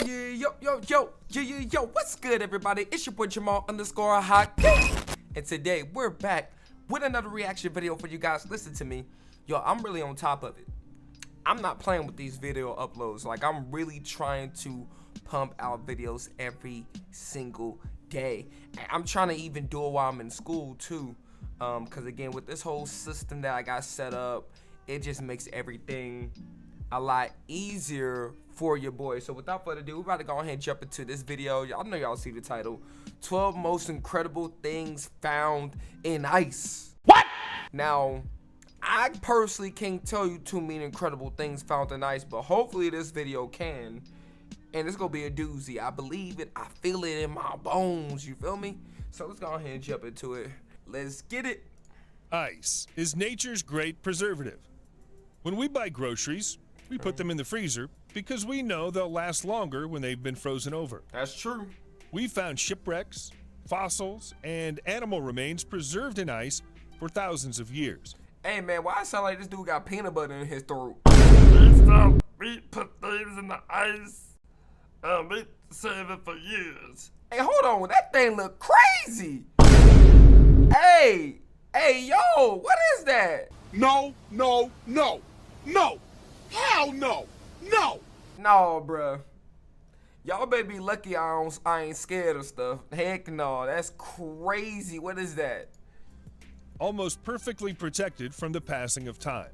Yo, what's good, everybody? It's your boy Jamal Haki, and today we're back with another reaction video for you guys. Listen to me, yo, I'm really on top of it. I'm not playing with these video uploads. Like, I'm really trying to pump out videos every single day. And I'm trying to even do it while I'm in school too, because again, with this whole system that I got set up, it just makes everything a lot easier for your boy. So without further ado, we're about to go ahead and jump into this video. Y'all know y'all see the title, 12 most incredible things found in ice. What? Now, I personally can't tell you too many incredible things found in ice, but hopefully this video can. And it's gonna be a doozy. I believe it. I feel it in my bones. You feel me? So let's go ahead and jump into it. Let's get it. Ice is nature's great preservative. When we buy groceries, we put them in the freezer because we know they'll last longer when they've been frozen over. That's true. We found shipwrecks, fossils, and animal remains preserved in ice for thousands of years. Hey man, why it sound like this dude got peanut butter in his throat? We put things in the ice and we save it for years. Hey, hold on, that thing look crazy. Hey, yo, what is that? No. Hell no. No. No, bruh. Y'all better be lucky I ain't scared of stuff. Heck no, that's crazy. What is that? Almost perfectly protected from the passing of time.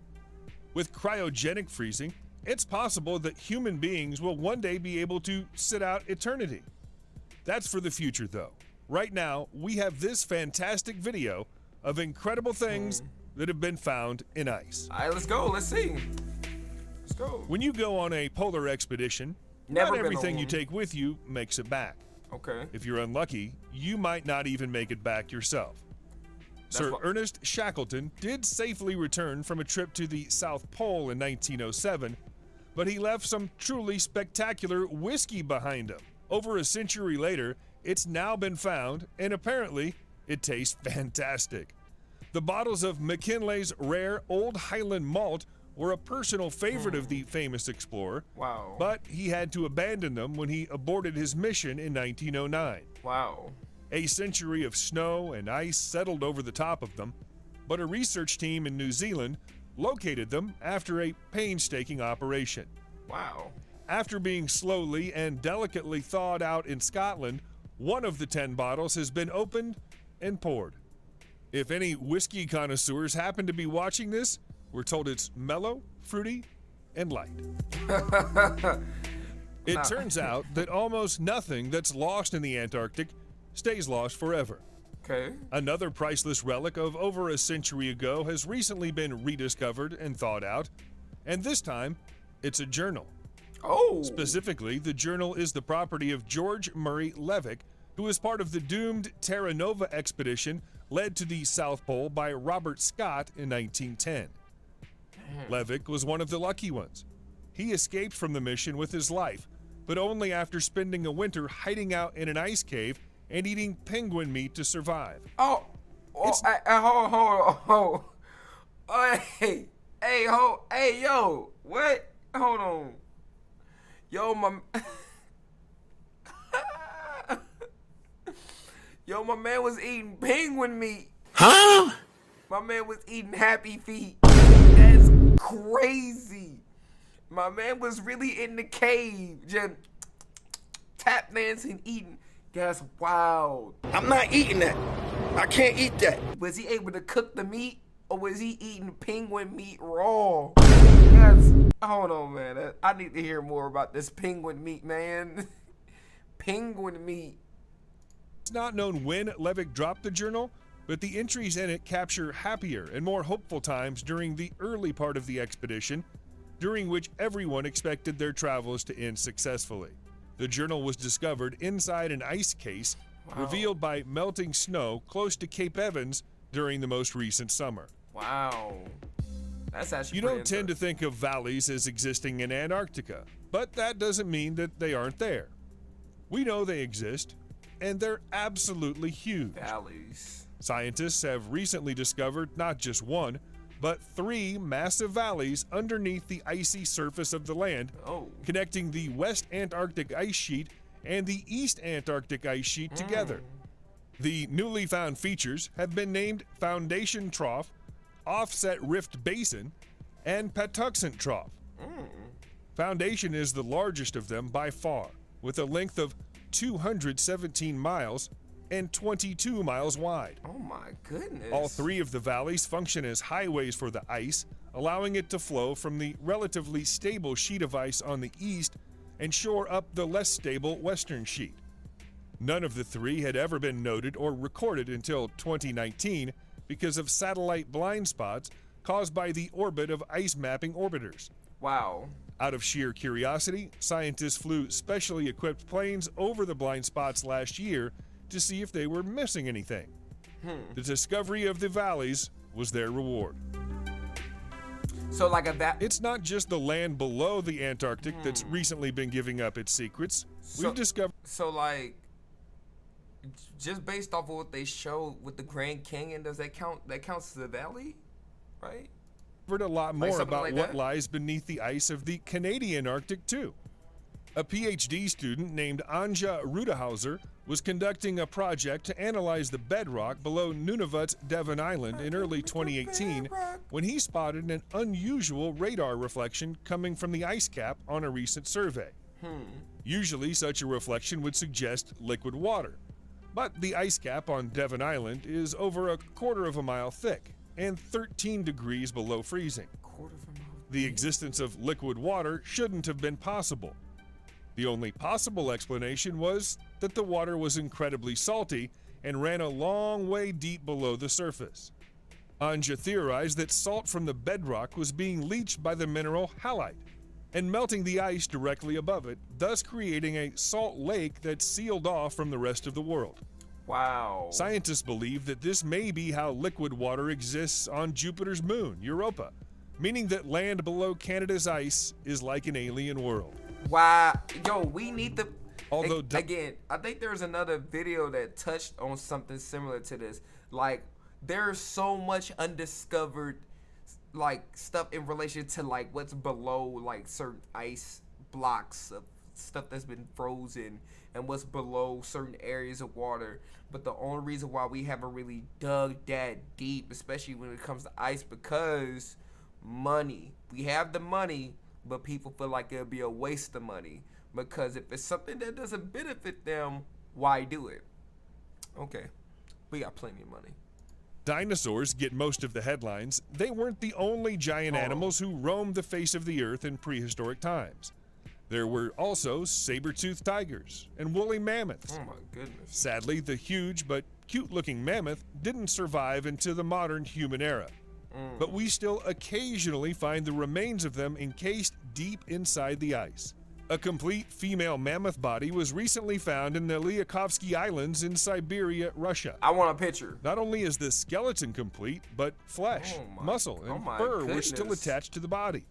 With cryogenic freezing, it's possible that human beings will one day be able to sit out eternity. That's for the future, though. Right now, we have this fantastic video of incredible things that have been found in ice. All right, let's go. Let's see. Let's go. When you go on a polar expedition, not everything you take with you makes it back. Okay. If you're unlucky, you might not even make it back yourself. Sir Ernest Shackleton did safely return from a trip to the South Pole in 1907, but he left some truly spectacular whiskey behind him. Over a century later, it's now been found, and apparently, it tastes fantastic. The bottles of McKinley's rare Old Highland malt were a personal favorite of the famous explorer. Wow. But he had to abandon them when he aborted his mission in 1909. Wow. A century of snow and ice settled over the top of them, but a research team in New Zealand located them after a painstaking operation. Wow. After being slowly and delicately thawed out in Scotland, one of the 10 bottles has been opened and poured. If any whiskey connoisseurs happen to be watching this, we're told it's mellow, fruity, and light. It turns out that almost nothing that's lost in the Antarctic stays lost forever. Okay. Another priceless relic of over a century ago has recently been rediscovered and thawed out, and this time, it's a journal. Oh. Specifically, the journal is the property of George Murray Levick, who was part of the doomed Terra Nova expedition led to the South Pole by Robert Scott in 1910. Levick was one of the lucky ones. He escaped from the mission with his life, but only after spending a winter hiding out in an ice cave and eating penguin meat to survive. Hold. Hey, yo, what? Hold on. Yo, my man was eating penguin meat. Huh? My man was eating Happy Feet. That's crazy. My man was really in the cave, just tap dancing, eating. That's wild. I'm not eating that. I can't eat that. Was he able to cook the meat, or was he eating penguin meat raw? Hold on, man. I need to hear more about this penguin meat, man. Penguin meat. It's not known when Levick dropped the journal, but the entries in it capture happier and more hopeful times during the early part of the expedition, during which everyone expected their travels to end successfully. The journal was discovered inside an ice case, revealed by melting snow close to Cape Evans during the most recent summer. Wow. That's actually You don't tend to think of valleys as existing in Antarctica, but that doesn't mean that they aren't there. We know they exist, and they're absolutely huge. Valleys. Scientists have recently discovered not just one, but 3 massive valleys underneath the icy surface of the land, Oh. connecting the West Antarctic ice sheet and the East Antarctic ice sheet together. The newly found features have been named Foundation Trough, Offset Rift Basin, and Patuxent Trough. Foundation is the largest of them by far, with a length of 217 miles and 22 miles wide. Oh my goodness. All 3 of the valleys function as highways for the ice, allowing it to flow from the relatively stable sheet of ice on the east and shore up the less stable western sheet. None of the 3 had ever been noted or recorded until 2019 because of satellite blind spots caused by the orbit of ice mapping orbiters. Wow. Out of sheer curiosity, scientists flew specially equipped planes over the blind spots last year to see if they were missing anything. The discovery of the valleys was their reward. So like It's not just the land below the Antarctic that's recently been giving up its secrets. We've discovered So like, just based off of what they showed with the Grand Canyon, does that count? That counts as a valley, right? a lot more something about like what that? lies beneath the ice of the Canadian Arctic too. A PhD student named Anja Rudehauser was conducting a project to analyze the bedrock below Nunavut's Devon Island in early 2018 when he spotted an unusual radar reflection coming from the ice cap on a recent survey. Usually such a reflection would suggest liquid water, but the ice cap on Devon Island is over a quarter of a mile thick and 13 degrees below freezing. The existence of liquid water shouldn't have been possible. The only possible explanation was that the water was incredibly salty and ran a long way deep below the surface. Anja theorized that salt from the bedrock was being leached by the mineral halite and melting the ice directly above it, thus creating a salt lake that's sealed off from the rest of the world. Wow. Scientists believe that this may be how liquid water exists on Jupiter's moon, Europa, meaning that land below Canada's ice is like an alien world. Wow. Yo, we need to. Although Again, I think there's another video that touched on something similar to this. Like, there's so much undiscovered, like, stuff in relation to, like, what's below, like, certain ice blocks of stuff that's been frozen and what's below certain areas of water. But the only reason why we haven't really dug that deep, especially when it comes to ice, because money. We have the money, but people feel like it'll be a waste of money. Because if it's something that doesn't benefit them, why do it? Okay, we got plenty of money. Dinosaurs get most of the headlines. They weren't the only giant animals who roamed the face of the earth in prehistoric times. There were also saber-toothed tigers and woolly mammoths. Oh my goodness. Sadly, the huge but cute-looking mammoth didn't survive into the modern human era. But we still occasionally find the remains of them encased deep inside the ice. A complete female mammoth body was recently found in the Lyakhovsky Islands in Siberia, Russia. I want a picture. Not only is the skeleton complete, but flesh, muscle, and fur were still attached to the body.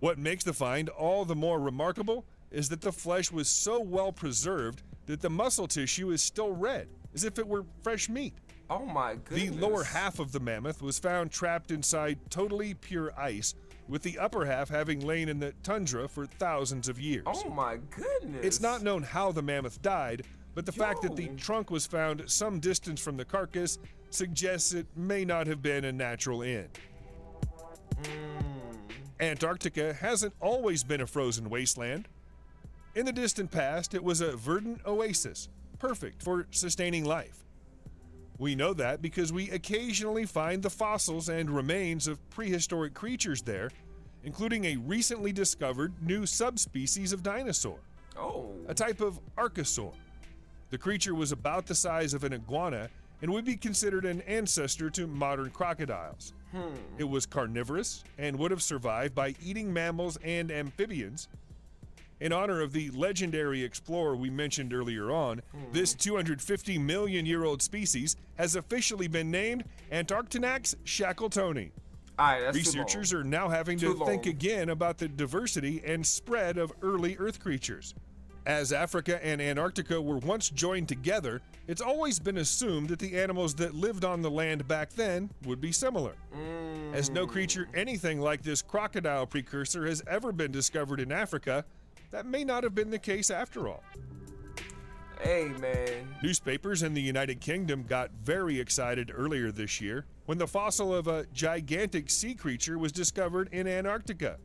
What makes the find all the more remarkable is that the flesh was so well preserved that the muscle tissue is still red, as if it were fresh meat. Oh my goodness. The lower half of the mammoth was found trapped inside totally pure ice, with the upper half having lain in the tundra for thousands of years. Oh my goodness. It's not known how the mammoth died, but the fact that the trunk was found some distance from the carcass suggests it may not have been a natural end. Antarctica hasn't always been a frozen wasteland. In the distant past, it was a verdant oasis, perfect for sustaining life. We know that because we occasionally find the fossils and remains of prehistoric creatures there, including a recently discovered new subspecies of dinosaur, a type of archosaur. The creature was about the size of an iguana and would be considered an ancestor to modern crocodiles. It was carnivorous and would have survived by eating mammals and amphibians. In honor of the legendary explorer we mentioned earlier on, this 250 million year old species has officially been named Antarctinax shackletoni. Researchers are now having to think again about the diversity and spread of early Earth creatures. As Africa and Antarctica were once joined together, it's always been assumed that the animals that lived on the land back then would be similar. As no creature anything like this crocodile precursor has ever been discovered in Africa, that may not have been the case after all. Hey, man. Newspapers in the United Kingdom got very excited earlier this year when the fossil of a gigantic sea creature was discovered in Antarctica.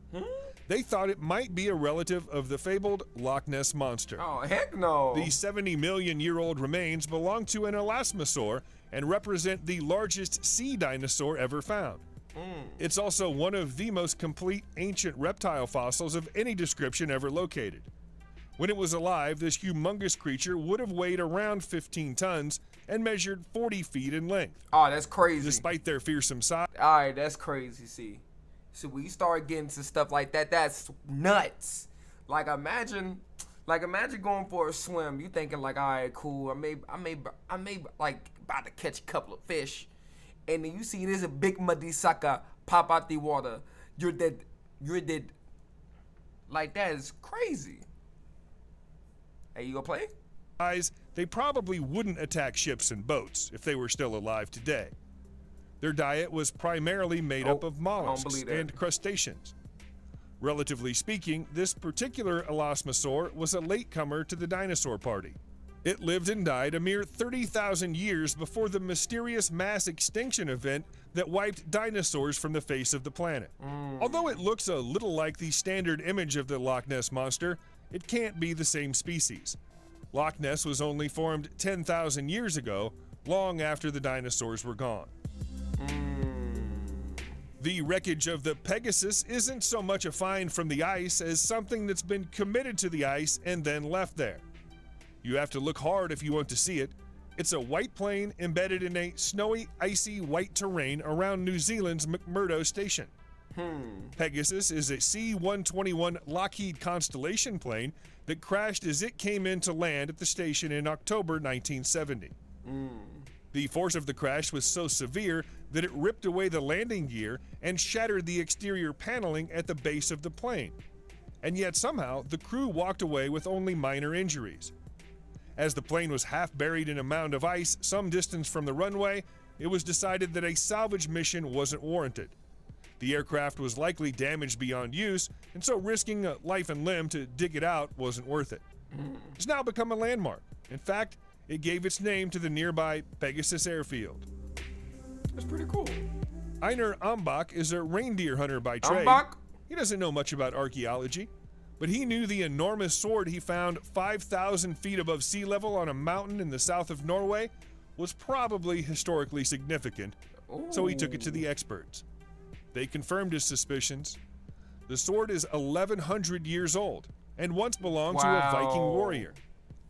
They thought it might be a relative of the fabled Loch Ness Monster. Oh, heck no. The 70-million-year-old remains belong to an elasmosaur and represent the largest sea dinosaur ever found. It's also one of the most complete ancient reptile fossils of any description ever located. When it was alive, this humongous creature would have weighed around 15 tons and measured 40 feet in length. Oh, that's crazy. Despite their fearsome size. All right, that's crazy. See, when you start getting to stuff like that, that's nuts. Like imagine going for a swim. You thinking like, all right, cool. I may like about to catch a couple of fish, and then you see this big muddy sucker pop out the water. You're dead. Like that is crazy. Hey, you gonna play? They probably wouldn't attack ships and boats if they were still alive today. Their diet was primarily made up of mollusks and crustaceans. Relatively speaking, this particular elasmosaur was a latecomer to the dinosaur party. It lived and died a mere 30,000 years before the mysterious mass extinction event that wiped dinosaurs from the face of the planet. Although it looks a little like the standard image of the Loch Ness Monster, it can't be the same species. Loch Ness was only formed 10,000 years ago, long after the dinosaurs were gone. The wreckage of the Pegasus isn't so much a find from the ice as something that's been committed to the ice and then left there. You have to look hard if you want to see it. It's a white plane embedded in a snowy, icy white terrain around New Zealand's McMurdo Station. Pegasus is a C-121 Lockheed Constellation plane that crashed as it came into land at the station in October 1970. The force of the crash was so severe that it ripped away the landing gear and shattered the exterior paneling at the base of the plane. And yet somehow the crew walked away with only minor injuries. As the plane was half buried in a mound of ice some distance from the runway, it was decided that a salvage mission wasn't warranted. The aircraft was likely damaged beyond use, and so risking a life and limb to dig it out wasn't worth it. It's now become a landmark. In fact, it gave its name to the nearby Pegasus Airfield. That's pretty cool. Einar Ambach is a reindeer hunter by trade. Ambach? He doesn't know much about archaeology, but he knew the enormous sword he found 5,000 feet above sea level on a mountain in the south of Norway was probably historically significant, so he took it to the experts. They confirmed his suspicions. The sword is 1,100 years old and once belonged to a Viking warrior.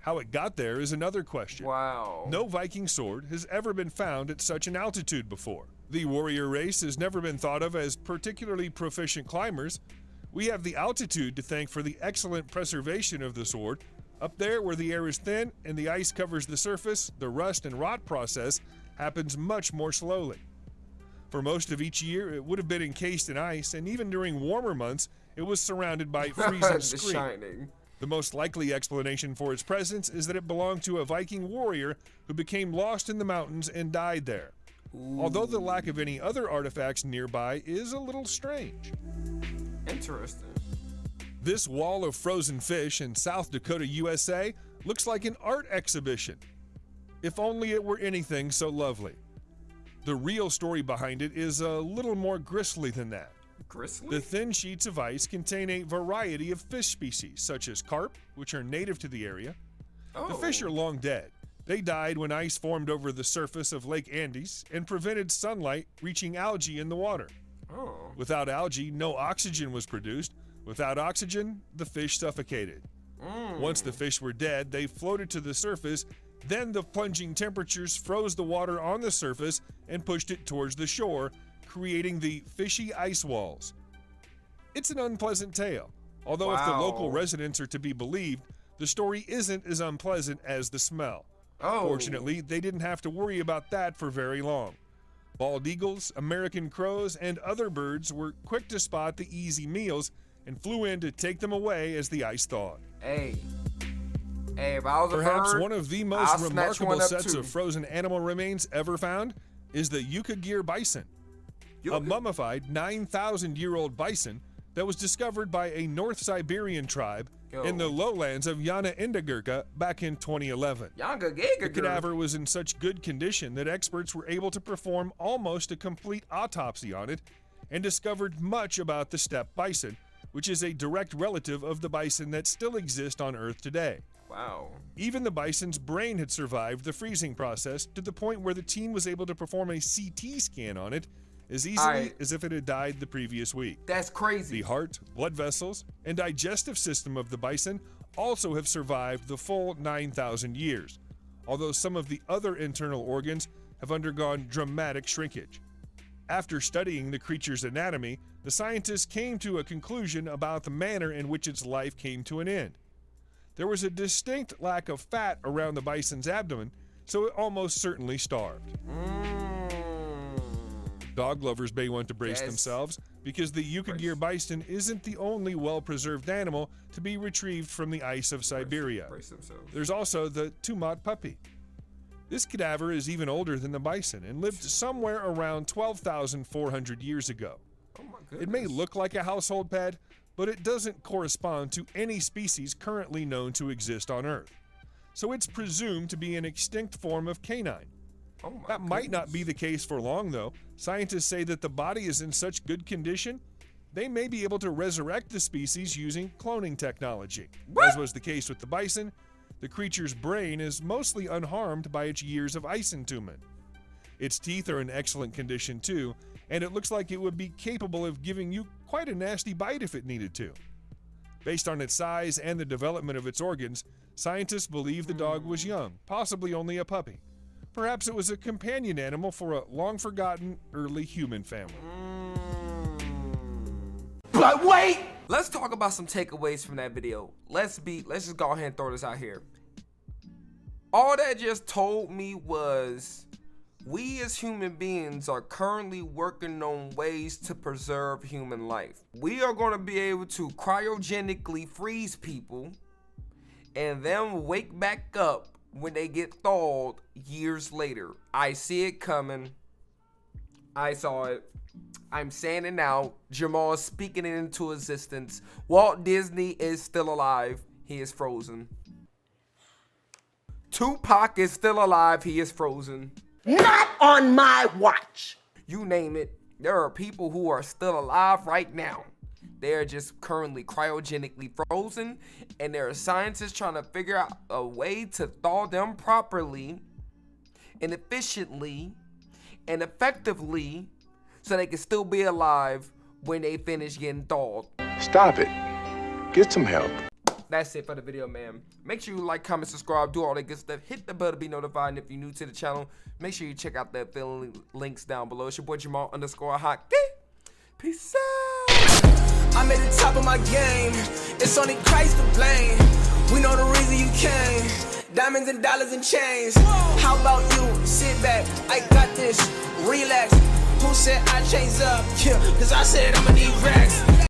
How it got there is another question. No Viking sword has ever been found at such an altitude before. The warrior race has never been thought of as particularly proficient climbers. We have the altitude to thank for the excellent preservation of the sword. Up there where the air is thin and the ice covers the surface, the rust and rot process happens much more slowly. For most of each year, it would have been encased in ice, and even during warmer months, it was surrounded by freezing screen. The most likely explanation for its presence is that it belonged to a Viking warrior who became lost in the mountains and died there. Although the lack of any other artifacts nearby is a little strange. Interesting. This wall of frozen fish in South Dakota, USA, looks like an art exhibition. If only it were anything so lovely. The real story behind it is a little more grisly than that. Grisly? The thin sheets of ice contain a variety of fish species, such as carp, which are native to the area. The fish are long dead. They died when ice formed over the surface of Lake Andes and prevented sunlight reaching algae in the water. Without algae, no oxygen was produced. Without oxygen, the fish suffocated. Once the fish were dead, they floated to the surface. Then the plunging temperatures froze the water on the surface and pushed it towards the shore, creating the fishy ice walls. It's an unpleasant tale, although if the local residents are to be believed, the story isn't as unpleasant as the smell. Fortunately, they didn't have to worry about that for very long. Bald eagles, American crows, and other birds were quick to spot the easy meals and flew in to take them away as the ice thawed. Hey, Hey, if I was a Perhaps bird, one of the I'll most snatch remarkable one up sets too. of frozen animal remains ever found is the Yukagir bison, a mummified 9,000-year-old bison that was discovered by a North Siberian tribe in the lowlands of Yana Indigirka back in 2011. The cadaver was in such good condition that experts were able to perform almost a complete autopsy on it and discovered much about the steppe bison, which is a direct relative of the bison that still exist on Earth today. Wow. Even the bison's brain had survived the freezing process to the point where the team was able to perform a CT scan on it as easily as if it had died the previous week. That's crazy. The heart, blood vessels, and digestive system of the bison also have survived the full 9,000 years, although some of the other internal organs have undergone dramatic shrinkage. After studying the creature's anatomy, the scientists came to a conclusion about the manner in which its life came to an end. There was a distinct lack of fat around the bison's abdomen, so it almost certainly starved. Dog lovers may want to brace themselves because the Yukagir bison isn't the only well-preserved animal to be retrieved from the ice of Siberia. There's also the Tumat puppy. This cadaver is even older than the bison and lived somewhere around 12,400 years ago. Oh my goodness. It may look like a household pet, but it doesn't correspond to any species currently known to exist on Earth. So it's presumed to be an extinct form of canine. That might not be the case for long, though. Scientists say that the body is in such good condition, they may be able to resurrect the species using cloning technology. As was the case with the bison, the creature's brain is mostly unharmed by its years of ice entombment. Its teeth are in excellent condition too, and it looks like it would be capable of giving you quite a nasty bite if it needed to. Based on its size and the development of its organs, scientists believe the dog was young, possibly only a puppy. Perhaps it was a companion animal for a long-forgotten early human family. But wait! Let's talk about some takeaways from that video. Let's just go ahead and throw this out here. All that just told me was we as human beings are currently working on ways to preserve human life. We are going to be able to cryogenically freeze people and then wake back up when they get thawed years later. I see it coming. I saw it. I'm saying it now. Jamal is speaking it into existence. Walt Disney is still alive. He is frozen. Tupac is still alive. He is frozen. Not on my watch. You name it. There are people who are still alive right now. They are just currently cryogenically frozen, and there are scientists trying to figure out a way to thaw them properly and efficiently and effectively so they can still be alive when they finish getting thawed. Stop it. Get some help. That's it for the video, man. Make sure you like, comment, subscribe, do all that good stuff. Hit the bell to be notified. And if you're new to the channel, make sure you check out the affiliate links down below. It's your boy Jamal _Haki. Peace out. I'm at the top of my game. It's only Christ to blame. We know the reason you came. Diamonds and dollars and chains. How about you? Sit back. I got this. Relax. Who said I changed up? Yeah, cause I said I'ma need racks.